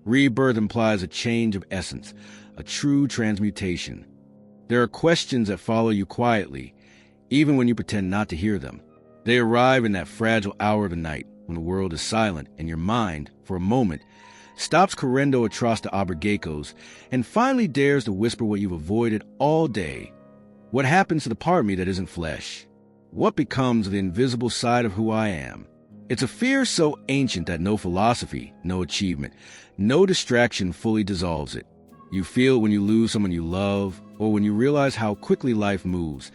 Rebirth implies a change of essence, a true transmutation. There are questions that follow you quietly, even when you pretend not to hear them. They arrive in that fragile hour of the night when the world is silent and your mind, for a moment, stops correndo atrás de obligados and finally dares to whisper what you've avoided all day. What happens to the part of me that isn't flesh? What becomes of the invisible side of who I am? It's a fear so ancient that no philosophy, no achievement, no distraction fully dissolves it. You feel it when you lose someone you love, or when you realize how quickly life moves,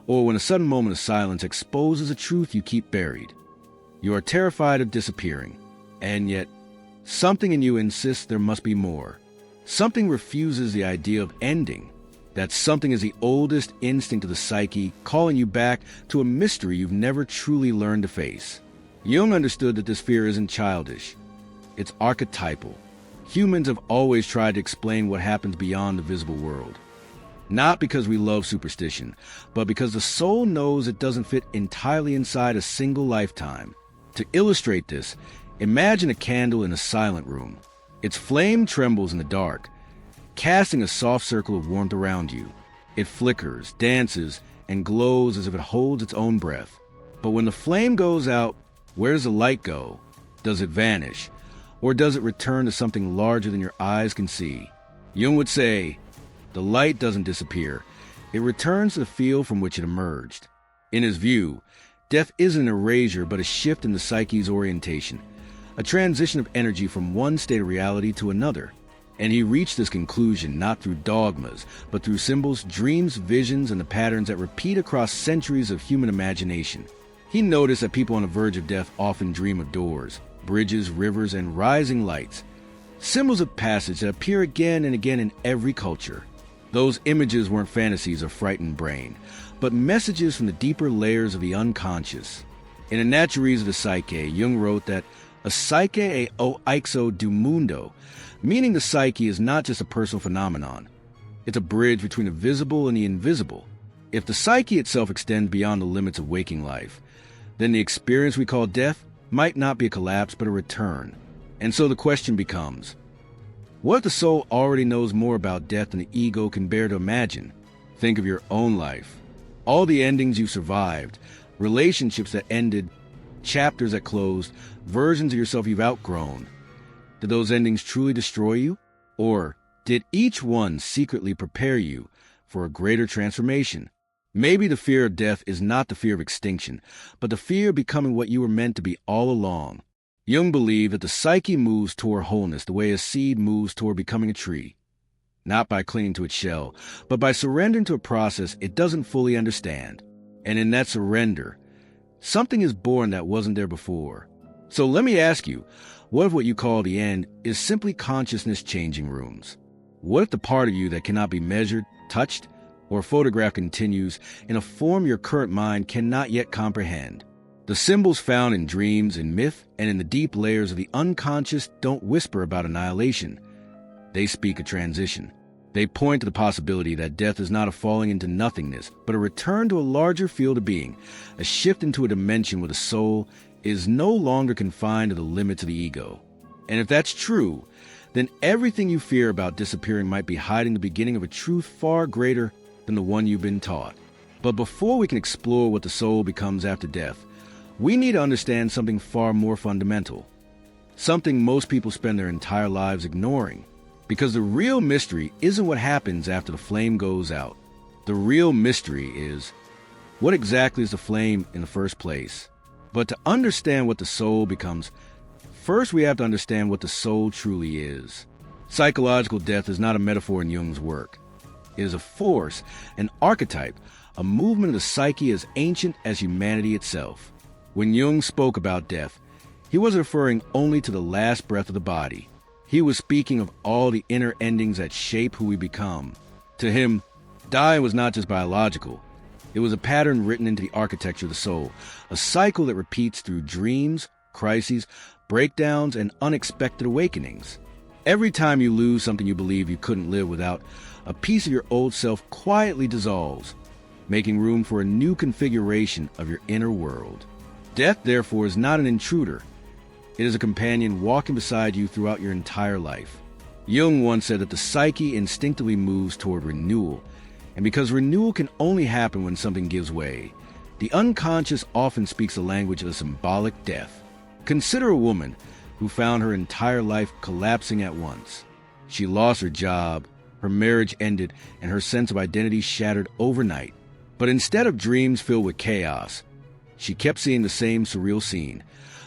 or when a sudden moment of silence exposes a truth you keep buried. You are terrified of disappearing, and yet something in you insists there must be more. Something refuses the idea of ending. That something is the oldest instinct of the psyche, calling you back to a mystery you've never truly learned to face. Jung understood that this fear isn't childish. It's archetypal. Humans have always tried to explain what happens beyond the visible world. Not because we love superstition, but because the soul knows it doesn't fit entirely inside a single lifetime. To illustrate this, imagine a candle in a silent room. Its flame trembles in the dark, casting a soft circle of warmth around you. It flickers, dances, and glows as if it holds its own breath. But when the flame goes out, where does the light go? Does it vanish? Or does it return to something larger than your eyes can see? Jung would say, the light doesn't disappear. It returns to the field from which it emerged. In his view, death isn't an erasure but a shift in the psyche's orientation, a transition of energy from one state of reality to another. And he reached this conclusion not through dogmas, but through symbols, dreams, visions, and the patterns that repeat across centuries of human imagination. He noticed that people on the verge of death often dream of doors, bridges, rivers, and rising lights, symbols of passage that appear again and again in every culture. Those images weren't fantasies of frightened brain, but messages from the deeper layers of the unconscious. In A Natureza of the Psyche, Jung wrote that a psyche é o eixo do mundo, meaning the psyche is not just a personal phenomenon. It's a bridge between the visible and the invisible. If the psyche itself extends beyond the limits of waking life, then the experience we call death might not be a collapse but a return. And so the question becomes, what if the soul already knows more about death than the ego can bear to imagine? Think of your own life. All the endings you survived, relationships that ended, chapters that closed, versions of yourself you've outgrown. Did those endings truly destroy you? Or did each one secretly prepare you for a greater transformation? Maybe the fear of death is not the fear of extinction, but the fear of becoming what you were meant to be all along. Jung believed that the psyche moves toward wholeness the way a seed moves toward becoming a tree. Not by clinging to its shell, but by surrendering to a process it doesn't fully understand. And in that surrender, something is born that wasn't there before. So let me ask you, what if what you call the end is simply consciousness changing rooms? What if the part of you that cannot be measured, touched, or photographed continues in a form your current mind cannot yet comprehend? The symbols found in dreams, in myth, and in the deep layers of the unconscious don't whisper about annihilation. They speak of transition. They point to the possibility that death is not a falling into nothingness, but a return to a larger field of being, a shift into a dimension where the soul is no longer confined to the limits of the ego. And if that's true, then everything you fear about disappearing might be hiding the beginning of a truth far greater than the one you've been taught. But before we can explore what the soul becomes after death, we need to understand something far more fundamental, something most people spend their entire lives ignoring. Because the real mystery isn't what happens after the flame goes out. The real mystery is, what exactly is the flame in the first place? But to understand what the soul becomes, first we have to understand what the soul truly is. Psychological death is not a metaphor in Jung's work. It is a force, an archetype, a movement of the psyche as ancient as humanity itself. When Jung spoke about death, he wasn't referring only to the last breath of the body. He was speaking of all the inner endings that shape who we become. To him, dying was not just biological. It was a pattern written into the architecture of the soul, a cycle that repeats through dreams, crises, breakdowns, and unexpected awakenings. Every time you lose something you believe you couldn't live without, a piece of your old self quietly dissolves, making room for a new configuration of your inner world. Death, therefore, is not an intruder. It is a companion walking beside you throughout your entire life. Jung once said that the psyche instinctively moves toward renewal, and because renewal can only happen when something gives way, the unconscious often speaks the language of symbolic death. Consider a woman who found her entire life collapsing at once. She lost her job, her marriage ended, and her sense of identity shattered overnight. But instead of dreams filled with chaos, she kept seeing the same surreal scene: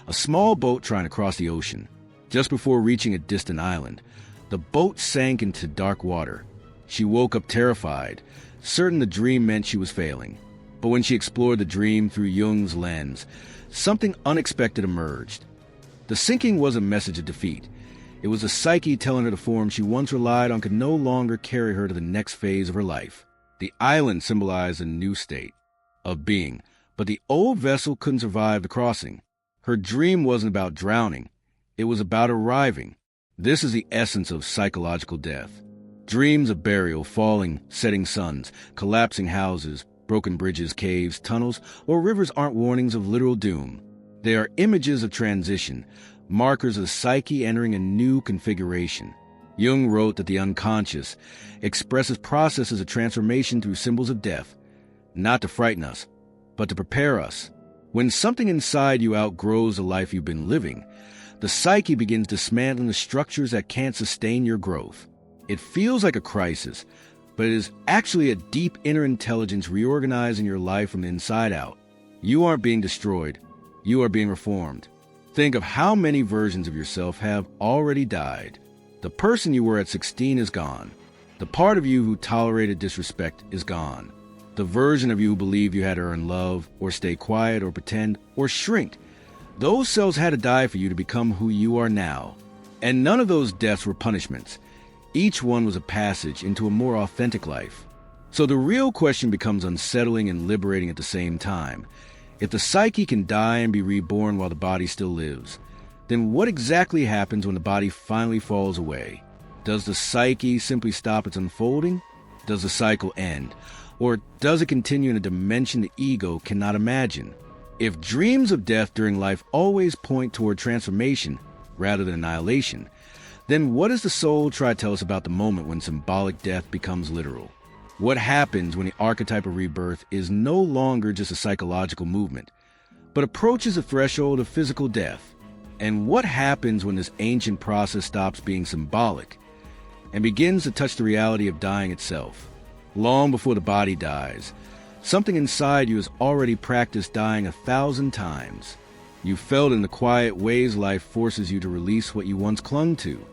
a small boat trying to cross the ocean. Just before reaching a distant island, the boat sank into dark water. She woke up terrified, certain the dream meant she was failing. But when she explored the dream through Jung's lens, something unexpected emerged. The sinking was a message of defeat. It was the psyche telling her the form she once relied on could no longer carry her to the next phase of her life. The island symbolized a new state of being, but the old vessel couldn't survive the crossing. Her dream wasn't about drowning. It was about arriving. This is the essence of psychological death. Dreams of burial, falling, setting suns, collapsing houses, broken bridges, caves, tunnels, or rivers aren't warnings of literal doom. They are images of transition, markers of the psyche entering a new configuration. Jung wrote that the unconscious expresses processes of transformation through symbols of death, not to frighten us, but to prepare us. When something inside you outgrows the life you've been living, the psyche begins dismantling the structures that can't sustain your growth. It feels like a crisis, but it is actually a deep inner intelligence reorganizing your life from the inside out. You aren't being destroyed. You are being reformed. Think of how many versions of yourself have already died. The person you were at 16 is gone. The part of you who tolerated disrespect is gone. The version of you who believed you had to earn love, or stay quiet, or pretend, or shrink. Those cells had to die for you to become who you are now. And none of those deaths were punishments. Each one was a passage into a more authentic life. So the real question becomes unsettling and liberating at the same time. If the psyche can die and be reborn while the body still lives, then what exactly happens when the body finally falls away? Does the psyche simply stop its unfolding? Does the cycle end? Or does it continue in a dimension the ego cannot imagine? If dreams of death during life always point toward transformation rather than annihilation, then what does the soul try to tell us about the moment when symbolic death becomes literal? What happens when the archetype of rebirth is no longer just a psychological movement, but approaches the threshold of physical death? And what happens when this ancient process stops being symbolic and begins to touch the reality of dying itself? Long before the body dies, something inside you has already practiced dying 1,000 times. You felt in the quiet ways life forces you to release what you once clung to.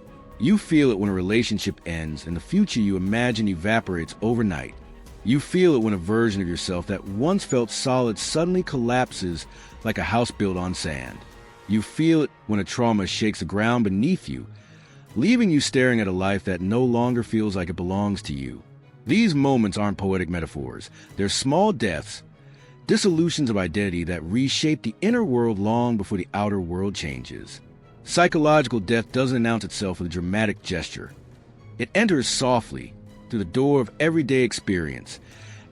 You feel it when a relationship ends and the future you imagine evaporates overnight. You feel it when a version of yourself that once felt solid suddenly collapses like a house built on sand. You feel it when a trauma shakes the ground beneath you, leaving you staring at a life that no longer feels like it belongs to you. These moments aren't poetic metaphors. They're small deaths, dissolutions of identity that reshape the inner world long before the outer world changes. Psychological death doesn't announce itself with a dramatic gesture. It enters softly through the door of everyday experience,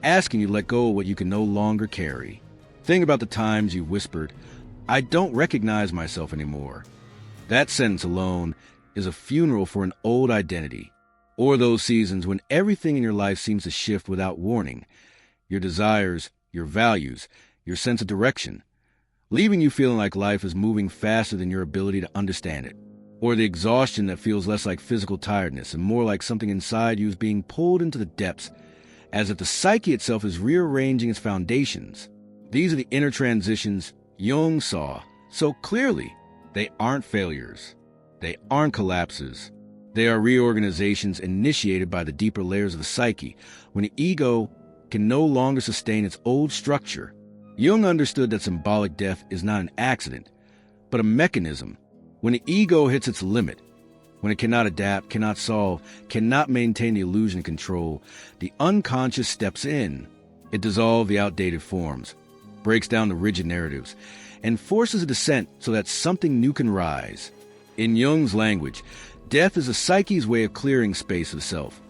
asking you to let go of what you can no longer carry. Think about the times you whispered, "I don't recognize myself anymore." That sentence alone is a funeral for an old identity. Or those seasons when everything in your life seems to shift without warning. Your desires, your values, your sense of direction, leaving you feeling like life is moving faster than your ability to understand it. Or the exhaustion that feels less like physical tiredness and more like something inside you is being pulled into the depths, as if the psyche itself is rearranging its foundations. These are the inner transitions Jung saw so clearly. They aren't failures. They aren't collapses. They are reorganizations initiated by the deeper layers of the psyche, when the ego can no longer sustain its old structure. Jung understood that symbolic death is not an accident, but a mechanism. When the ego hits its limit, when it cannot adapt, cannot solve, cannot maintain the illusion of control, the unconscious steps in. It dissolves the outdated forms, breaks down the rigid narratives, and forces a descent so that something new can rise. In Jung's language, death is the psyche's way of clearing space of self,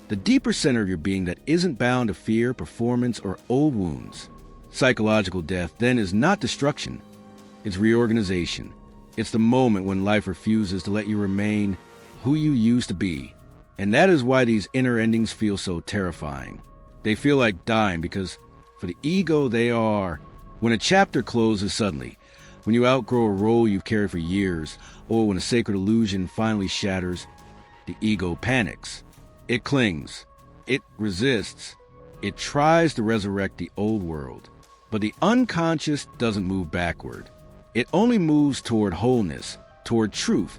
the deeper center of your being that isn't bound to fear, performance, or old wounds. Psychological death, then, is not destruction. It's reorganization. It's the moment when life refuses to let you remain who you used to be. And that is why these inner endings feel so terrifying. They feel like dying because for the ego they are. When a chapter closes suddenly, when you outgrow a role you've carried for years, or when a sacred illusion finally shatters, the ego panics. It clings. It resists. It tries to resurrect the old world. But the unconscious doesn't move backward. It only moves toward wholeness, toward truth,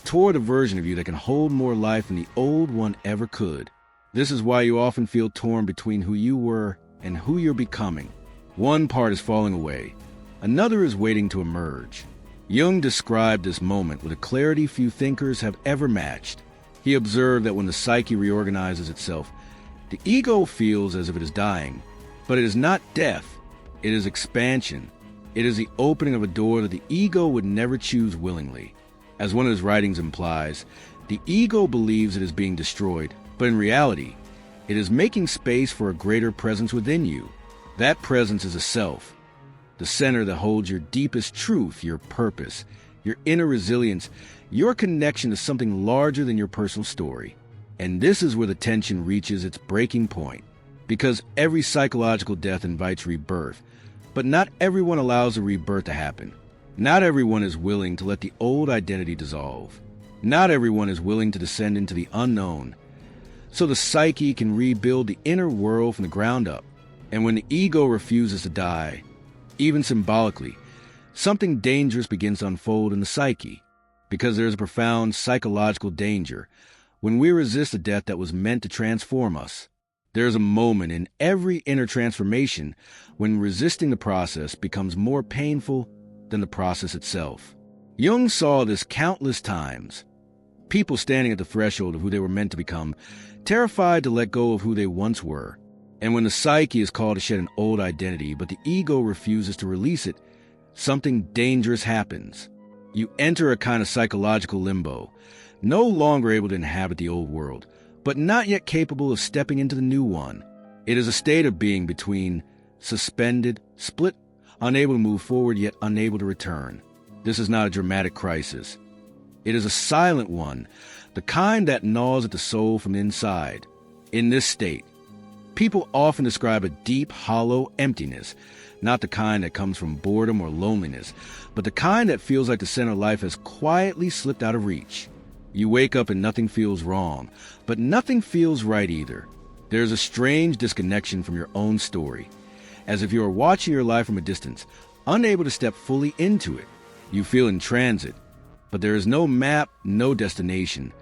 toward a version of you that can hold more life than the old one ever could. This is why you often feel torn between who you were and who you're becoming. One part is falling away. Another is waiting to emerge. Jung described this moment with a clarity few thinkers have ever matched. He observed that when the psyche reorganizes itself, the ego feels as if it is dying. But it is not death. It is expansion. It is the opening of a door that the ego would never choose willingly. As one of his writings implies, the ego believes it is being destroyed, but in reality, it is making space for a greater presence within you. That presence is a self, the center that holds your deepest truth, your purpose, your inner resilience, your connection to something larger than your personal story. And this is where the tension reaches its breaking point, because every psychological death invites rebirth, but not everyone allows a rebirth to happen. Not everyone is willing to let the old identity dissolve. Not everyone is willing to descend into the unknown, so the psyche can rebuild the inner world from the ground up. And when the ego refuses to die, even symbolically, something dangerous begins to unfold in the psyche, because there is a profound psychological danger when we resist a death that was meant to transform us. There is a moment in every inner transformation when resisting the process becomes more painful than the process itself. Jung saw this countless times. People standing at the threshold of who they were meant to become, terrified to let go of who they once were. And when the psyche is called to shed an old identity, but the ego refuses to release it, something dangerous happens. You enter a kind of psychological limbo, no longer able to inhabit the old world, but not yet capable of stepping into the new one. It is a state of being between suspended, split, unable to move forward yet unable to return. This is not a dramatic crisis. It is a silent one, the kind that gnaws at the soul from inside. In this state, people often describe a deep, hollow emptiness, not the kind that comes from boredom or loneliness, but the kind that feels like the center of life has quietly slipped out of reach. You wake up and nothing feels wrong, but nothing feels right either. There's a strange disconnection from your own story, as if you are watching your life from a distance, unable to step fully into it. You feel in transit, but there is no map, no destination.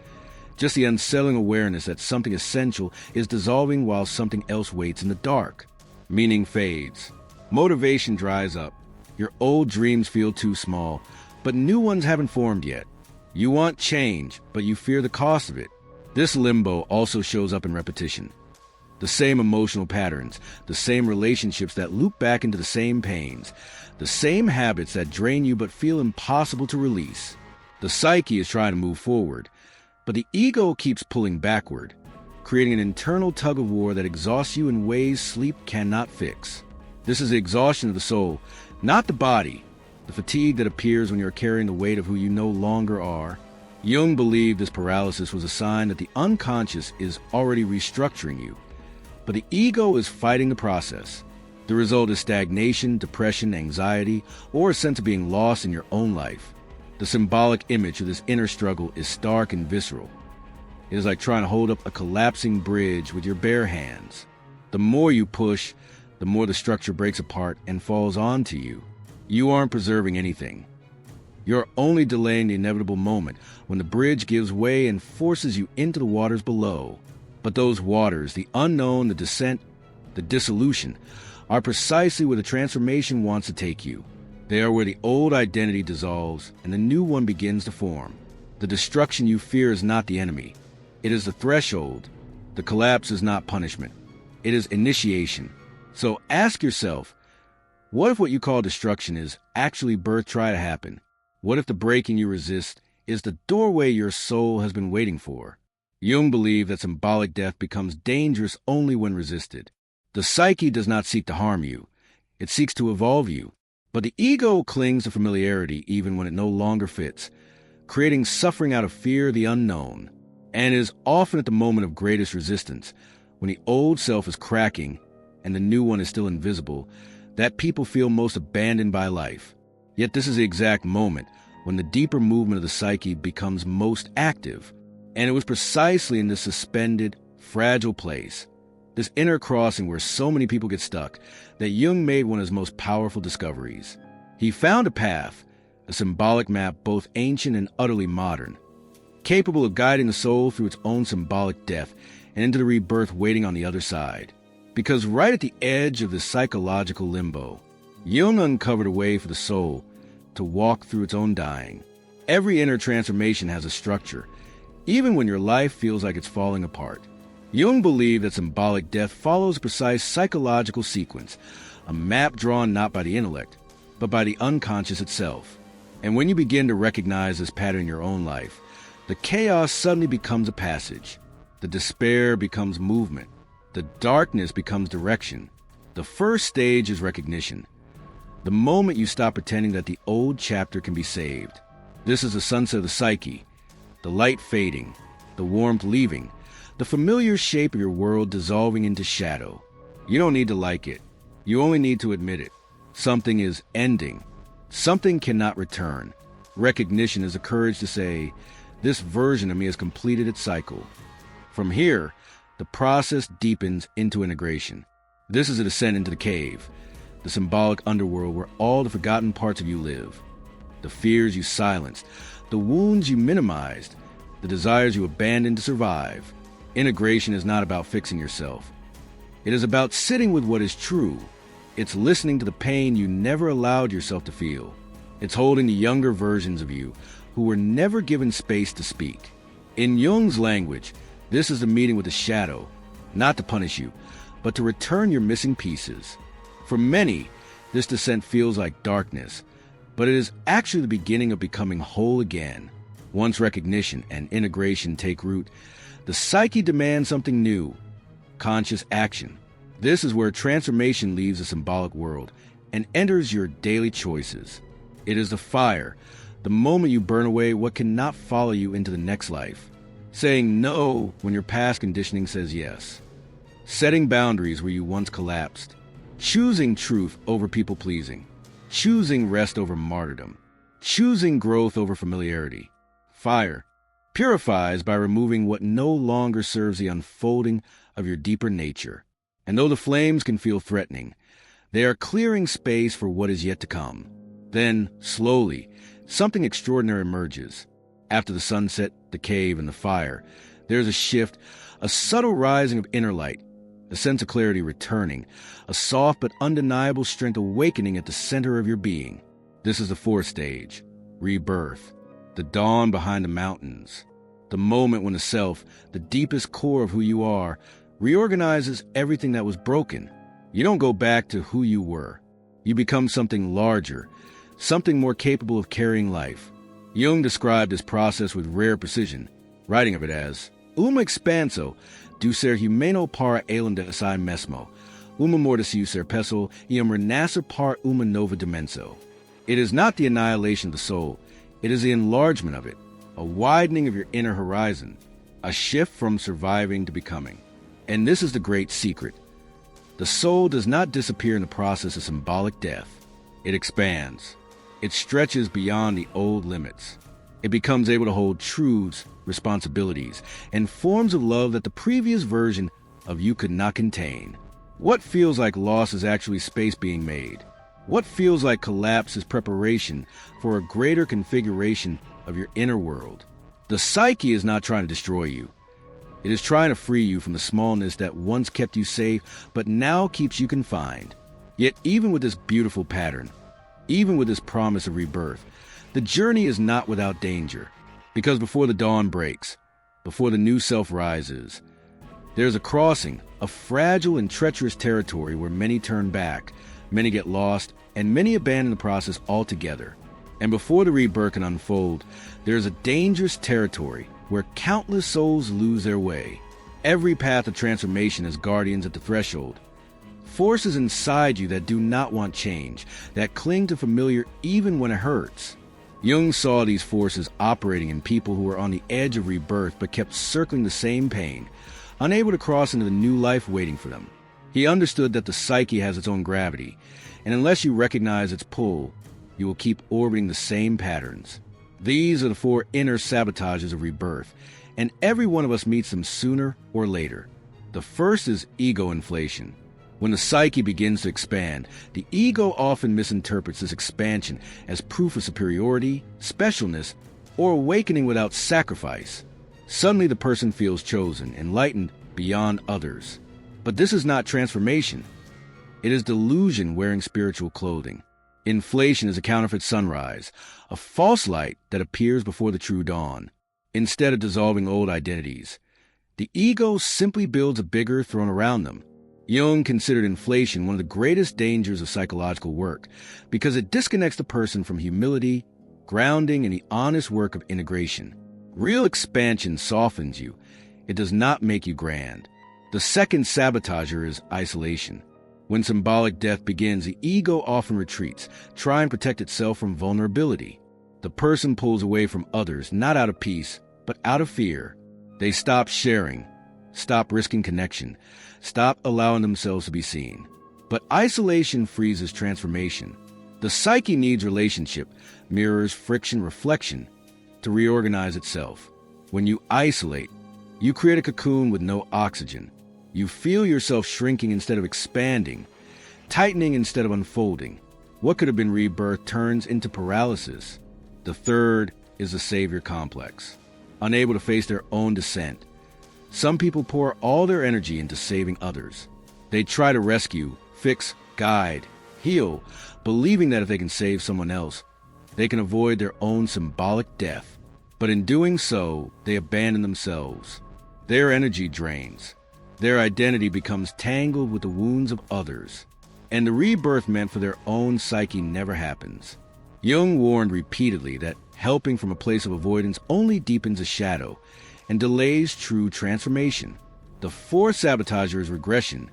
Just the unsettling awareness that something essential is dissolving while something else waits in the dark. Meaning fades. Motivation dries up. Your old dreams feel too small, but new ones haven't formed yet. You want change, but you fear the cost of it. This limbo also shows up in repetition. The same emotional patterns, the same relationships that loop back into the same pains, the same habits that drain you but feel impossible to release. The psyche is trying to move forward, but the ego keeps pulling backward, creating an internal tug-of-war that exhausts you in ways sleep cannot fix. This is the exhaustion of the soul, not the body, the fatigue that appears when you're carrying the weight of who you no longer are. Jung believed this paralysis was a sign that the unconscious is already restructuring you, but the ego is fighting the process. The result is stagnation, depression, anxiety, or a sense of being lost in your own life. The symbolic image of this inner struggle is stark and visceral. It is like trying to hold up a collapsing bridge with your bare hands. The more you push, the more the structure breaks apart and falls onto you. You aren't preserving anything. You're only delaying the inevitable moment when the bridge gives way and forces you into the waters below. But those waters, the unknown, the descent, the dissolution, are precisely where the transformation wants to take you. They are where the old identity dissolves and the new one begins to form. The destruction you fear is not the enemy. It is the threshold. The collapse is not punishment. It is initiation. So ask yourself, what if what you call destruction is actually birth try to happen? What if the breaking you resist is the doorway your soul has been waiting for? Jung believed that symbolic death becomes dangerous only when resisted. The psyche does not seek to harm you. It seeks to evolve you. But the ego clings to familiarity even when it no longer fits, creating suffering out of fear of the unknown, and is often at the moment of greatest resistance, when the old self is cracking and the new one is still invisible, that people feel most abandoned by life. Yet this is the exact moment when the deeper movement of the psyche becomes most active, and it was precisely in this suspended, fragile place, this inner crossing where so many people get stuck, that Jung made one of his most powerful discoveries. He found a path, a symbolic map both ancient and utterly modern, capable of guiding the soul through its own symbolic death and into the rebirth waiting on the other side. Because right at the edge of this psychological limbo, Jung uncovered a way for the soul to walk through its own dying. Every inner transformation has a structure, even when your life feels like it's falling apart. Jung believed that symbolic death follows a precise psychological sequence, a map drawn not by the intellect, but by the unconscious itself. And when you begin to recognize this pattern in your own life, the chaos suddenly becomes a passage. The despair becomes movement. The darkness becomes direction. The first stage is recognition. The moment you stop pretending that the old chapter can be saved. This is the sunset of the psyche, the light fading, the warmth leaving, the familiar shape of your world dissolving into shadow. You don't need to like it. You only need to admit it. Something is ending. Something cannot return. Recognition is the courage to say, this version of me has completed its cycle. From here, the process deepens into integration. This is a descent into the cave, the symbolic underworld where all the forgotten parts of you live. The fears you silenced, the wounds you minimized, the desires you abandoned to survive. Integration is not about fixing yourself. It is about sitting with what is true. It's listening to the pain you never allowed yourself to feel. It's holding the younger versions of you who were never given space to speak. In Jung's language, this is the meeting with the shadow, not to punish you, but to return your missing pieces. For many, this descent feels like darkness, but it is actually the beginning of becoming whole again. Once recognition and integration take root, the psyche demands something new, conscious action. This is where transformation leaves the symbolic world and enters your daily choices. It is the fire, the moment you burn away what cannot follow you into the next life. Saying no when your past conditioning says yes. Setting boundaries where you once collapsed. Choosing truth over people-pleasing. Choosing rest over martyrdom. Choosing growth over familiarity. Fire purifies by removing what no longer serves the unfolding of your deeper nature. And though the flames can feel threatening, they are clearing space for what is yet to come. Then, slowly, something extraordinary emerges. After the sunset, the cave, and the fire, there is a shift, a subtle rising of inner light, a sense of clarity returning, a soft but undeniable strength awakening at the center of your being. This is the fourth stage, rebirth, the dawn behind the mountains, the moment when the self, the deepest core of who you are, reorganizes everything that was broken. You don't go back to who you were. You become something larger, something more capable of carrying life. Jung described this process with rare precision, writing of it as, Uma expanso, du ser humano para além de si mesmo, uma morticio ser peso, iam renascer par uma nova dimenso. It is not the annihilation of the soul, it is the enlargement of it, a widening of your inner horizon, a shift from surviving to becoming. And this is the great secret. The soul does not disappear in the process of symbolic death. It expands. It stretches beyond the old limits. It becomes able to hold truths, responsibilities, and forms of love that the previous version of you could not contain. What feels like loss is actually space being made. What feels like collapse is preparation for a greater configuration of your inner world. The psyche is not trying to destroy you. It is trying to free you from the smallness that once kept you safe, but now keeps you confined. Yet even with this beautiful pattern, even with this promise of rebirth, the journey is not without danger. Because before the dawn breaks, before the new self rises, there's a crossing, a fragile and treacherous territory where many turn back, many get lost, and many abandon the process altogether. And before the rebirth can unfold, there's a dangerous territory where countless souls lose their way. Every path of transformation has guardians at the threshold, Forces inside you that do not want change, that cling to familiar even when it hurts. Jung saw these forces operating in people who were on the edge of rebirth but kept circling the same pain, unable to cross into the new life waiting for them. He understood that the psyche has its own gravity, and unless you recognize its pull, you will keep orbiting the same patterns. These are the 4 inner sabotages of rebirth, and every one of us meets them sooner or later. The first is ego inflation. When the psyche begins to expand, the ego often misinterprets this expansion as proof of superiority, specialness, or awakening without sacrifice. Suddenly the person feels chosen, enlightened beyond others. But this is not transformation. It is delusion wearing spiritual clothing. Inflation is a counterfeit sunrise, a false light that appears before the true dawn. Instead of dissolving old identities, the ego simply builds a bigger throne around them. Jung considered inflation one of the greatest dangers of psychological work because it disconnects the person from humility, grounding, and the honest work of integration. Real expansion softens you. It does not make you grand. The second sabotager is isolation. When symbolic death begins, the ego often retreats, trying to protect itself from vulnerability. The person pulls away from others, not out of peace, but out of fear. They stop sharing, stop risking connection, stop allowing themselves to be seen. But isolation freezes transformation. The psyche needs relationship, mirrors, friction, reflection to reorganize itself. When you isolate, you create a cocoon with no oxygen. You feel yourself shrinking instead of expanding, tightening instead of unfolding. What could have been rebirth turns into paralysis. The third is the savior complex. Unable to face their own descent, some people pour all their energy into saving others. They try to rescue, fix, guide, heal, believing that if they can save someone else, they can avoid their own symbolic death. But in doing so, they abandon themselves. Their energy drains. Their identity becomes tangled with the wounds of others. And the rebirth meant for their own psyche never happens. Jung warned repeatedly that helping from a place of avoidance only deepens a shadow and delays true transformation. The fourth sabotager is regression,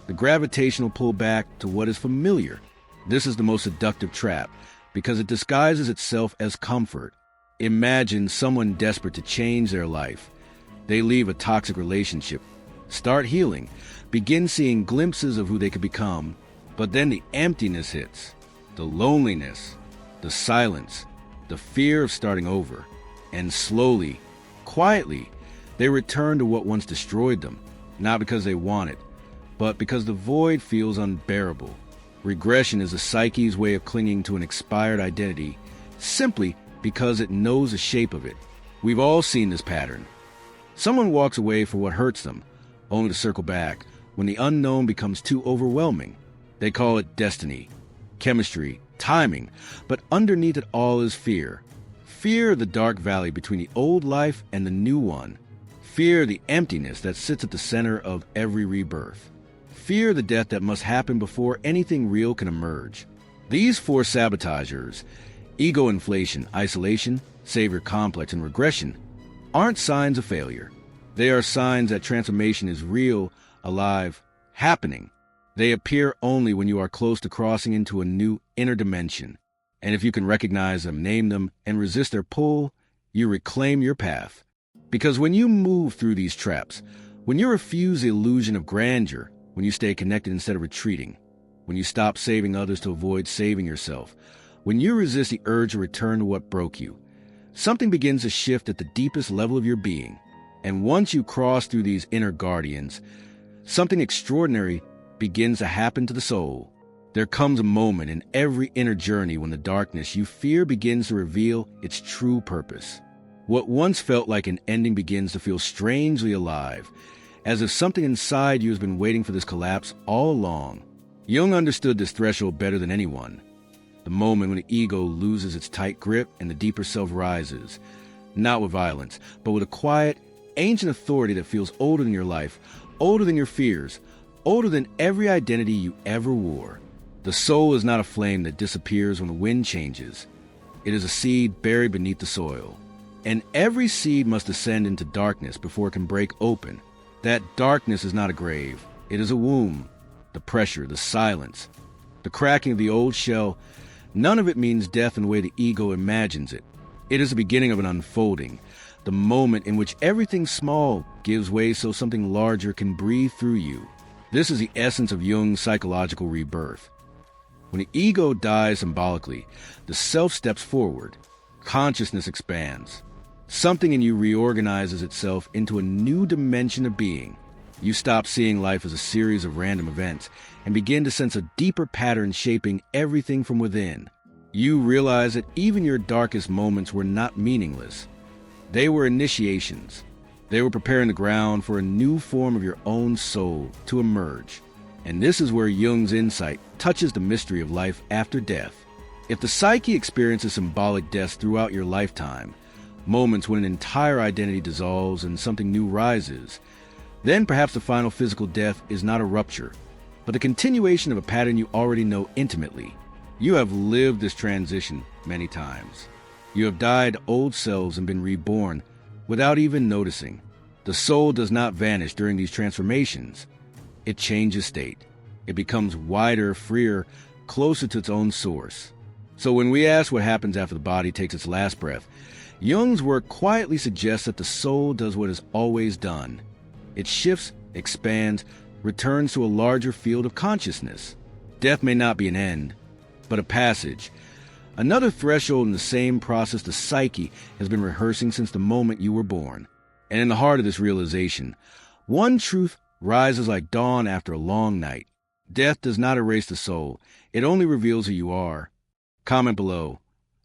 the gravitational pull back to what is familiar. This is the most seductive trap because it disguises itself as comfort. Imagine someone desperate to change their life. They leave a toxic relationship, start healing, begin seeing glimpses of who they could become, but then the emptiness hits, the loneliness, the silence, the fear of starting over, and slowly, quietly, they return to what once destroyed them, not because they want it, but because the void feels unbearable. Regression is the psyche's way of clinging to an expired identity, simply because it knows the shape of it. We've all seen this pattern. Someone walks away for what hurts them, only to circle back when the unknown becomes too overwhelming. They call it destiny, chemistry, timing, but underneath it all is fear. Fear of the dark valley between the old life and the new one. Fear of the emptiness that sits at the center of every rebirth. Fear of the death that must happen before anything real can emerge. These four sabotagers, ego inflation, isolation, savior complex, and regression, aren't signs of failure. They are signs that transformation is real, alive, happening. They appear only when you are close to crossing into a new inner dimension. And if you can recognize them, name them, and resist their pull, you reclaim your path. Because when you move through these traps, when you refuse the illusion of grandeur, when you stay connected instead of retreating, when you stop saving others to avoid saving yourself, when you resist the urge to return to what broke you, something begins to shift at the deepest level of your being. And once you cross through these inner guardians, something extraordinary begins to happen to the soul. There comes a moment in every inner journey when the darkness you fear begins to reveal its true purpose. What once felt like an ending begins to feel strangely alive, as if something inside you has been waiting for this collapse all along. Jung understood this threshold better than anyone. The moment when the ego loses its tight grip and the deeper self rises, not with violence, but with a quiet, ancient authority that feels older than your life, older than your fears, older than every identity you ever wore. The soul is not a flame that disappears when the wind changes. It is a seed buried beneath the soil. And every seed must descend into darkness before it can break open. That darkness is not a grave. It is a womb. The the pressure, the silence, the cracking of the old shell. None of it means death in the way the ego imagines it. It is the beginning of an unfolding, the moment in which everything small gives way so something larger can breathe through you. This is the essence of Jung's psychological rebirth. When the ego dies symbolically, the self steps forward. Consciousness expands. Something in you reorganizes itself into a new dimension of being. You stop seeing life as a series of random events and begin to sense a deeper pattern shaping everything from within. You realize that even your darkest moments were not meaningless. They were initiations. They were preparing the ground for a new form of your own soul to emerge. And this is where Jung's insight touches the mystery of life after death. If the psyche experiences symbolic deaths throughout your lifetime, moments when an entire identity dissolves and something new rises, then perhaps the final physical death is not a rupture, but the continuation of a pattern you already know intimately. You have lived this transition many times. You have died old selves and been reborn without even noticing. The soul does not vanish during these transformations. It changes state. It becomes wider, freer, closer to its own source. So when we ask what happens after the body takes its last breath, Jung's work quietly suggests that the soul does what it's always done. It shifts, expands, returns to a larger field of consciousness. Death may not be an end, but a passage. Another threshold in the same process the psyche has been rehearsing since the moment you were born. And in the heart of this realization, one truth rises like dawn after a long night. Death does not erase the soul. It only reveals who you are. Comment below.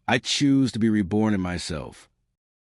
I choose to be reborn in myself.